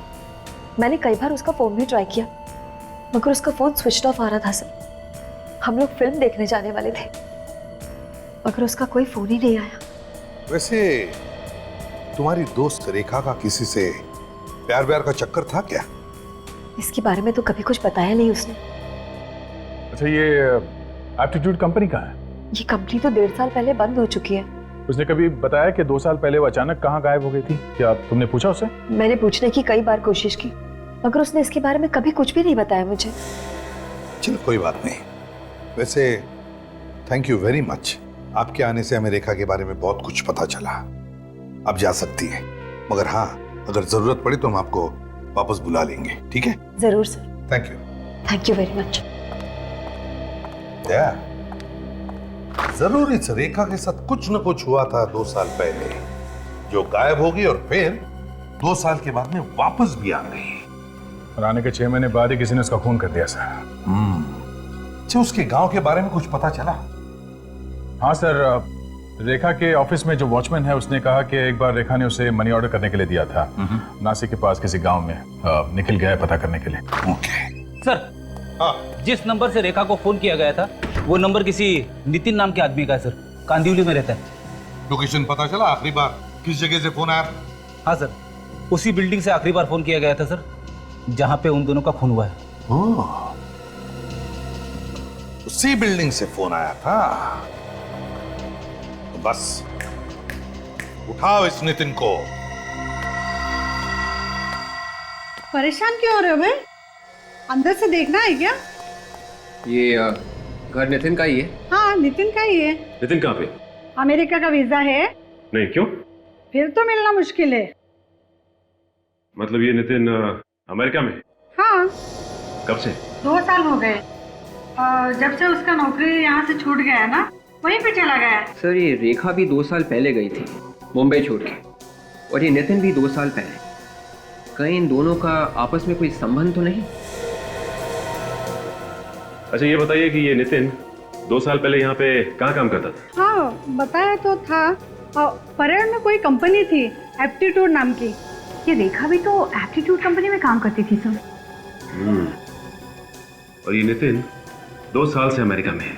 मैंने कई बार उसका फोन भी ट्राई किया मगर उसका फोन स्विच ऑफ आ रहा था सर। हम लोग फिल्म देखने जाने वाले थे मगर उसका कोई फोन ही नहीं आया। वैसे तुम्हारी दोस्त रेखा का किसी से प्यार व्यार का चक्कर था क्या? इसके बारे में तो कभी कुछ बताया नहीं उसने। अच्छा, ये एप्टीट्यूड कंपनी कहाँ है? ये कंपनी तो 1.5 साल पहले बंद हो चुकी है। उसने कभी बताया कि 2 साल पहले वो अचानक कहाँ गायब हो गई थी? क्या तुमने पूछा उससे? मैंने पूछने की कई बार कोशिश की मगर उसने इसके बारे में कभी कुछ भी नहीं बताया मुझे। चलो कोई बात नहीं। वैसे थैंक यू वेरी मच, आपके आने से हमें रेखा के बारे में बहुत कुछ पता चला। अब जा सकती है, मगर हाँ, अगर जरूरत पड़ी तो हम आपको वापस बुला लेंगे, ठीक है? जरूर sir. Thank you very much. जरूर इस रेखा के साथ कुछ न कुछ हुआ था 2 साल पहले, जो गायब होगी और फिर 2 साल के बाद में वापस भी आ गई। और आने के 6 महीने बाद ही किसी ने उसका खून कर दिया सर। अच्छा, उसके गांव के बारे में कुछ पता चला? हाँ सर, रेखा के ऑफिस में जो वॉचमैन है उसने कहा कि एक बार रेखा ने उसे मनी ऑर्डर करने के लिए दिया था नासिक के पास किसी गांव में। निखिल गया है पता करने के लिए। सर, जिस नंबर से रेखा को फोन किया गया था वो नंबर किसी नितिन नाम के आदमी का है सर, कांदिवली में रहता है। लोकेशन पता चला? आखिरी बार किस जगह से फोन आया? हाँ सर, उसी बिल्डिंग से आखिरी बार फोन किया गया था सर, जहां पे उन दोनों का खून हुआ है। उसी बिल्डिंग से फोन आया था। तो बस उठाओ इस नितिन को। परेशान क्यों हो रहे हो भाई? अंदर से देखना है क्या? ये घर नितिन का ही है। हाँ, नितिन का ही है। नितिन कहाँ पे? अमेरिका का वीजा है। नहीं, क्यों? फिर तो मिलना मुश्किल है। मतलब ये नितिन अमेरिका में? हाँ। कब से? 2 साल हो गए। जब से उसका नौकरी यहाँ से छूट गया ना, वहीं पे चला गया है। सर, ये रेखा भी 2 साल पहले गई थी मुंबई छोड़ के, और ये नितिन भी 2 साल पहले। कहीं इन दोनों का आपस में कोई संबंध तो नहीं? अच्छा ये बताइए कि ये नितिन 2 साल पहले यहाँ पे कहाँ काम करता था? हाँ, बताया तो था। परेड में कोई कंपनी थी, एप्टीट्यूड नाम की। ये रेखा भी तो एप्टीट्यूड कंपनी में काम करती थी सर। और ये नितिन 2 साल से अमेरिका में है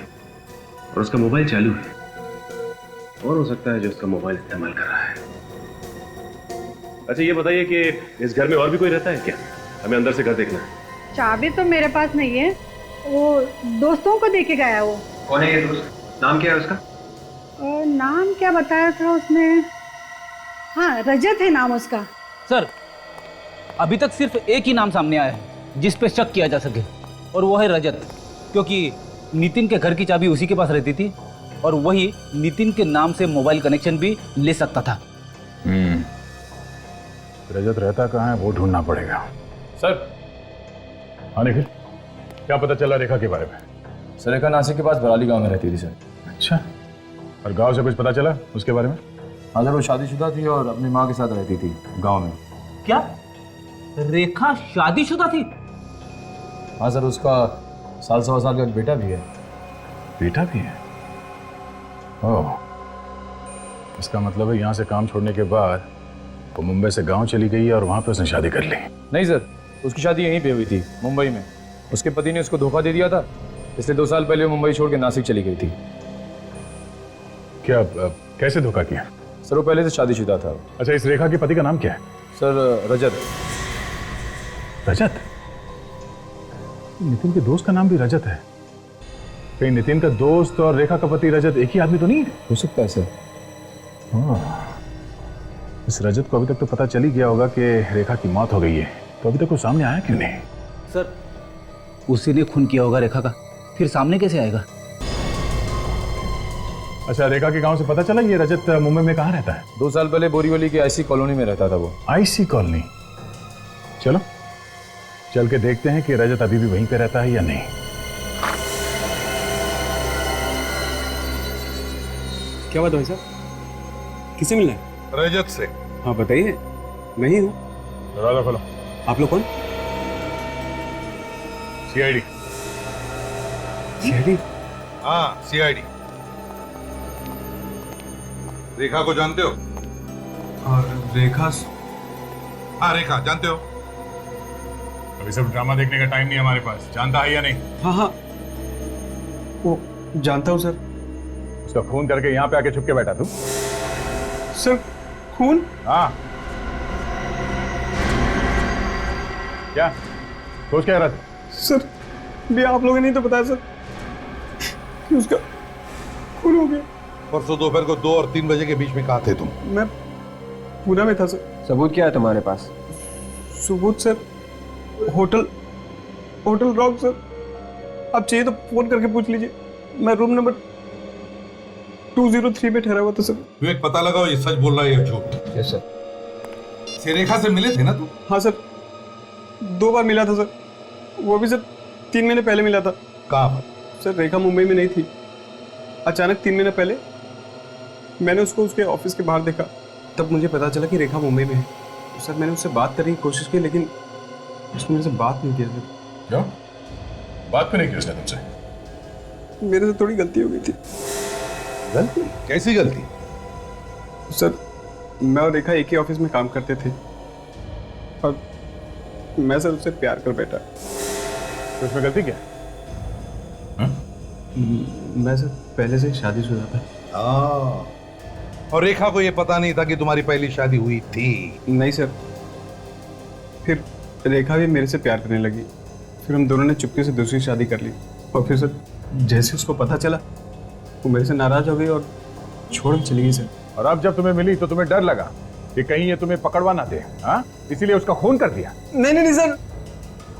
और उसका मोबाइल चालू है, और हो सकता है जो उसका मोबाइल इस्तेमाल कर रहा है। अच्छा ये बताइए कि इस घर में और भी कोई रहता है क्या? हमें अंदर से घर देखना है। चाबी तो मेरे पास नहीं है, वो दोस्तों को देके गया वो। कौन है ये दोस्त? नाम क्या है उसका? नाम क्या बताया था उसने? हाँ, रजत है नाम उसका। सर, अभी तक सिर्फ एक ही नाम सामने आया है जिस पे शक किया जा सके, और वो है रजत, क्योंकि नितिन के घर की चाबी उसी के पास रहती थी और वही नितिन के नाम से मोबाइल कनेक्शन भी ले सकता था। रजत रहता कहाँ है वो ढूंढना पड़ेगा। सर, हाँ निखिल, क्या पता चला रेखा के बारे में? सर, रेखा नासिक के पास बराली गांव में रहती थी सर। अच्छा, और गांव से कुछ पता चला उसके बारे में? हाँ सर, वो शादीशुदा थी और अपनी माँ के साथ रहती थी गांव में। क्या रेखा शादीशुदा थी? हाँ सर, उसका 1.25 साल का एक बेटा भी है। बेटा भी है? ओह, इसका मतलब है यहाँ से काम छोड़ने के बाद वो मुंबई से गांव चली गई और वहाँ पे उसने शादी कर ली। नहीं सर, उसकी शादी यहीं पे हुई थी, मुंबई में। उसके पति ने उसको धोखा दे दिया था, इसलिए 2 साल पहले वो मुंबई छोड़ के नासिक चली गई थी। क्या कैसे धोखा किया? सर, वो पहले से शादीशुदा था। अच्छा, इस रेखा के पति का नाम क्या है? सर, रजत। रजत? नितिन के दोस्त का नाम भी रजत है। कहीं नितिन का दोस्त और रेखा का पति रजत एक ही आदमी तो नहीं है? हो सकता है सर। इस रजत को अभी तक तो पता चल ही गया होगा कि रेखा की मौत हो गई है, तो अभी तक वो सामने आया क्यों नहीं? सर, उसी ने खून किया होगा रेखा का, फिर सामने कैसे आएगा? अच्छा, रेखा के गांव से पता चला ये रजत मुंबई में कहाँ रहता है? 2 साल पहले बोरीवली की आईसी कॉलोनी में रहता था वो। IC colony? चलो चल के देखते हैं कि रजत अभी भी वहीं पे रहता है या नहीं। क्या बात है भाई साहब, किससे मिलना है? रजत से। हाँ बताइए, मैं ही हूँ। दरवाजा खोलो। आप लोग कौन? सीआईडी। सीआईडी? हाँ, सीआईडी। रेखा को जानते हो? और रेखा? हाँ, रेखा जानते हो? अभी सब ड्रामा देखने का टाइम नहीं हमारे पास। जानता है या नहीं? हाँ हाँ, वो जानता हूँ सर। उसका खून करके यहाँ पे आके छुप के बैठा तू? सर, खून? हाँ। क्या सोच क्या रहा था? सर, भी आप लोगों ने नहीं तो बताया सर कि उसका खून हो गया। परसों दोपहर को 2 और 3 बजे के बीच में कहाँ थे तुम? मैं पूना में था सर। सबूत क्या है तुम्हारे पास? सबूत सर, होटल रॉक सर। आप चाहिए तो फोन करके पूछ लीजिए, मैं रूम नंबर 203 में ठहरा हुआ था सर। विवेक, पता लगाओ ये सच बोल रहा है या झूठ? Yes sir. रेखा से मिले थे ना तुम? हाँ सर, 2 बार मिला था सर, वो भी सर 3 महीने पहले मिला था। कहाँ पर? सर, रेखा मुंबई में नहीं थी। अचानक 3 महीने पहले मैंने उसको उसके ऑफिस के बाहर देखा, तब मुझे पता चला कि रेखा मुंबई में है। सर मैंने उससे बात करने की कोशिश की लेकिन उसने मेरे से बात नहीं की। क्यों? बात क्यों नहीं की उसने तुमसे? मेरे से थोड़ी गलती हो गई थी। गलती? कैसी गलती? सर मैं और रेखा एक ही ऑफिस में काम करते थे और मैं सर उससे प्यार कर बैठा। तो इसमें गलती क्या? मैं सर पहले से शादीशुदा था। हाँ, और रेखा को ये पता नहीं था कि तुम्हारी पहली शादी हुई थी? नहीं सर, फिर रेखा भी मेरे से प्यार करने लगी, फिर हम दोनों ने चुपके से दूसरी शादी कर ली और फिर सर जैसे उसको पता चला वो मेरे से नाराज हो गई और छोड़ के चली गई सर। और अब जब तुम्हें मिली तो तुम्हें डर लगा कि कहीं ये तुम्हें पकड़वा ना दे, हाँ? इसीलिए उसका खून कर दिया? नहीं नहीं नहीं सर,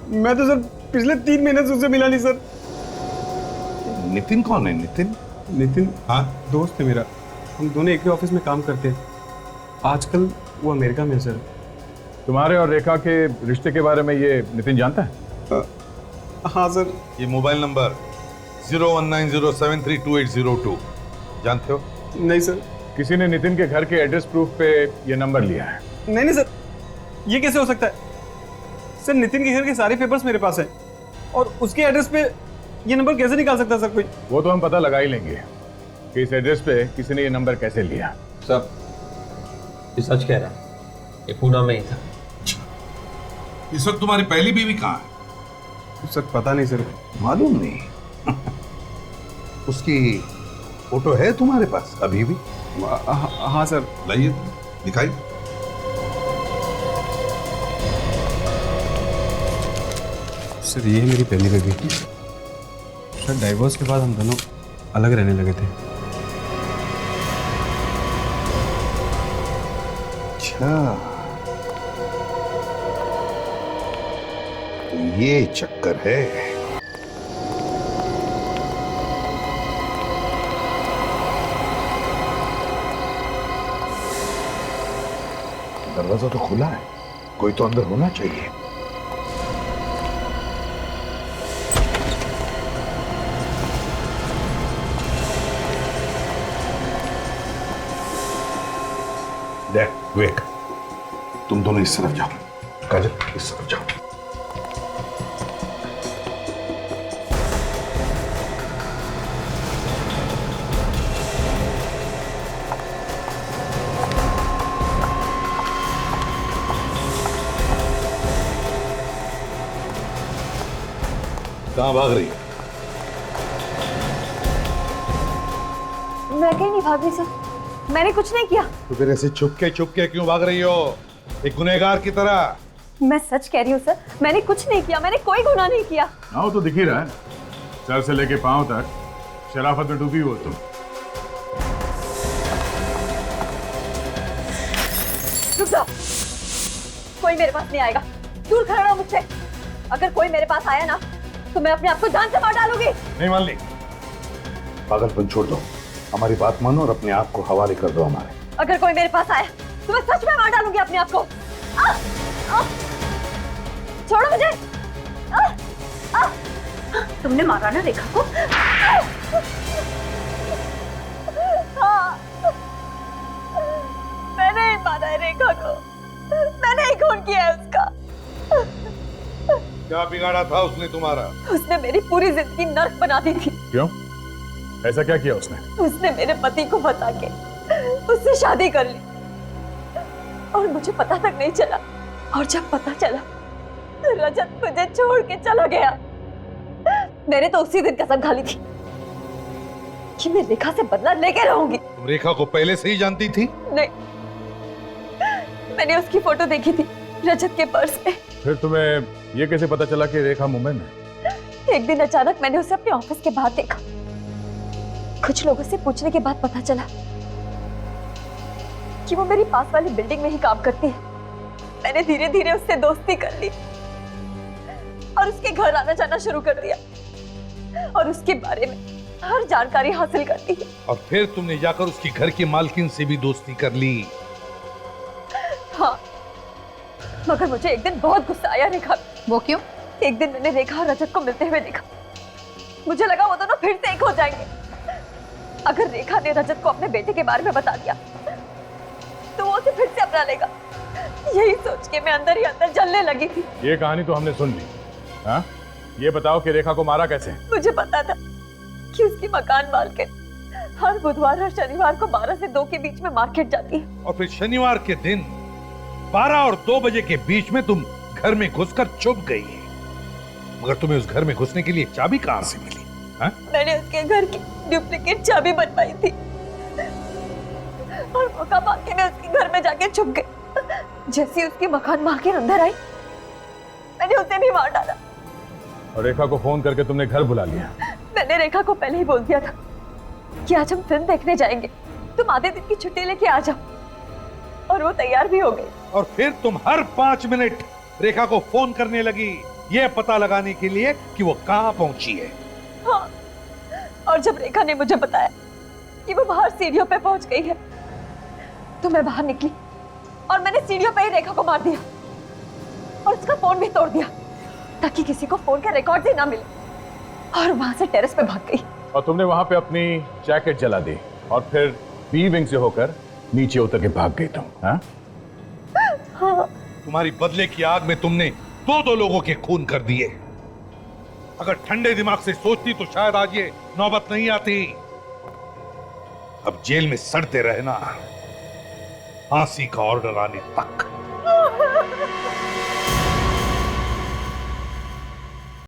मैं तो सर पिछले 3 महीने से उससे मिला नहीं सर। नितिन कौन है? नितिन? नितिन हाँ दोस्त है मेरा, हम दोनों एक ही ऑफिस में काम करते हैं। आजकल वो अमेरिका में सर। तुम्हारे और रेखा के रिश्ते के बारे में ये नितिन जानता है? हाँ सर। ये मोबाइल नंबर 0190732802 जानते हो? नहीं सर। किसी ने नितिन के घर के एड्रेस प्रूफ पे ये नंबर लिया है। नहीं नहीं सर, ये कैसे हो सकता है? सर नितिन के घर के सारे पेपर्स मेरे पास हैं और उसके एड्रेस पे ये नंबर कैसे निकाल सकता है सर कोई? वो तो हम पता लगा ही लेंगे कि इस एड्रेस पे किसी ने ये नंबर कैसे लिया। सर ये सच कह रहा है, ये पूना में ही था। इस वक्त तुम्हारी पहली बीवी कहाँ है? सर पता नहीं सर। मालूम नहीं? उसकी फोटो है तुम्हारे पास अभी भी? हाँ सर। लाइए दिखाई। सर ये मेरी पहली बेबी। सर डाइवोर्स के बाद हम दोनों अलग रहने लगे थे। अच्छा, तो ये चक्कर है। दरवाजा तो खुला है, कोई तो अंदर होना चाहिए। विवेक, तुम दोनों इस तरफ जाओ, काजल इस तरफ जाओ। कहां भाग रही हो? मैं कहीं नहीं भाग रही सर, मैंने कुछ नहीं किया। तो फिर ऐसे चुपके क्यों भाग रही हो, एक गुनहगार की तरह? मैं सच कह रही हूँ सर, मैंने कुछ नहीं किया, मैंने कोई गुनाह नहीं किया। हाँ तो दिख ही रहा है, सर से लेके पांव तक शराफत में डूबी हो तुम। रुक जाओ, कोई मेरे पास नहीं आएगा, दूर खड़ा रहो मुझसे। अगर कोई मेरे पास आया ना तो मैं अपने आप को जान से मार डालूंगी। नहीं मान ली। पागलपन छोड़ दो, हमारी बात मानो और अपने आप को हवाले कर दो हमारे। अगर कोई मेरे पास आया तो मैं सच में मार डालूंगी अपने आप को। छोड़ो मुझे। तुमने मारा ना रेखा को? हाँ, मैंने ही मारा है रेखा को, मैंने ही खून किया है उसका। क्या बिगाड़ा था उसने तुम्हारा? उसने मेरी पूरी जिंदगी नर्क बना दी थी। क्यों? ऐसा क्या किया उसने? उसने मेरे पति को बता के उससे शादी कर ली और मुझे पता तक नहीं चला, और जब पता चला रजत मुझे छोड़ के चला गया। मैंने तो उसी दिन कसम खा ली थी कि मैं रेखा से बदला लेके रहूंगी। तुम रेखा को पहले से ही जानती थी? नहीं, मैंने उसकी फोटो देखी थी रजत के पर्स में। फिर तुम्हें ये कैसे पता चला कि रेखा मुंबई में? एक दिन अचानक मैंने उसे अपने ऑफिस के बाहर देखा। कुछ लोगों से पूछने के बाद पता चला कि वो मेरी पास वाली बिल्डिंग में ही काम करती है। मैंने धीरे धीरे उससे दोस्ती कर ली और उसके घर आना जाना शुरू कर दिया और उसके बारे में हर जानकारी हासिल कर दी। और फिर तुमने जाकर उसकी घर की मालकिन से भी दोस्ती कर ली? हाँ, मगर मुझे एक दिन बहुत गुस्सा आया रेखा। वो क्यों? एक दिन मैंने रेखा और रजत को मिलते हुए देखा। मुझे लगा वो दोनों फिर से एक हो जाएंगे। अगर रेखा ने रजत को अपने बेटे के बारे में बता दिया तो वो उसे फिर से अपना लेगा। यही सोच के मैं अंदर ही अंदर जलने लगी थी। ये कहानी तो हमने सुन ली। हाँ, ये बताओ कि रेखा को मारा कैसे? मुझे पता था कि उसकी मकान मालकिन हर बुधवार और शनिवार को 12 से 2 के बीच में मार्केट जाती है। और फिर शनिवार के दिन 12 और 2 बजे के बीच में तुम घर में घुसकर छुप गई है। मगर तुम्हें उस घर में घुसने के लिए चाबी कहां से मिली? हा? मैंने उसके घर की डुप्लीकेट चाबी बनवाई थी और मौका पाके मैं उसके घर में जाके छुप गई। जैसे ही उसकी मकान मालकिन अंदर आई, मैंने उसे भी मार डाला। और रेखा को फोन करके तुमने घर बुला लिया? मैंने रेखा को पहले ही बोल दिया था कि आज हम फिल्म देखने जाएंगे, तुम आधे दिन की छुट्टी लेके आ जाओ। और वो तैयार भी हो गई। और फिर तुम हर 5 मिनट रेखा को फोन करने लगी, यह पता लगाने के लिए कि वो कहां पहुंची है। हाँ, और जब रेखा ने मुझे बताया कि वो बाहर सीढ़ियों पे पहुंच गई है, तो मैं बाहर निकली और मैंने सीढ़ियों पे ही रेखा को मार दिया और उसका फोन भी तोड़ दिया ताकि किसी को फोन के रिकॉर्ड ही ना मिले, और वहां से टेरेस पे भाग गई। और तुमने वहां पे अपनी जैकेट जला दी और फिर बी विंग से होकर नीचे उतर के भाग गई तुम। हाँ? हाँ। तुम्हारी बदले की आग में तुमने 2 लोगों के खून कर दिए। अगर ठंडे दिमाग से सोचती तो शायद आज ये नौबत नहीं आती। अब जेल में सड़ते रहना, फांसी का ऑर्डर आने तक।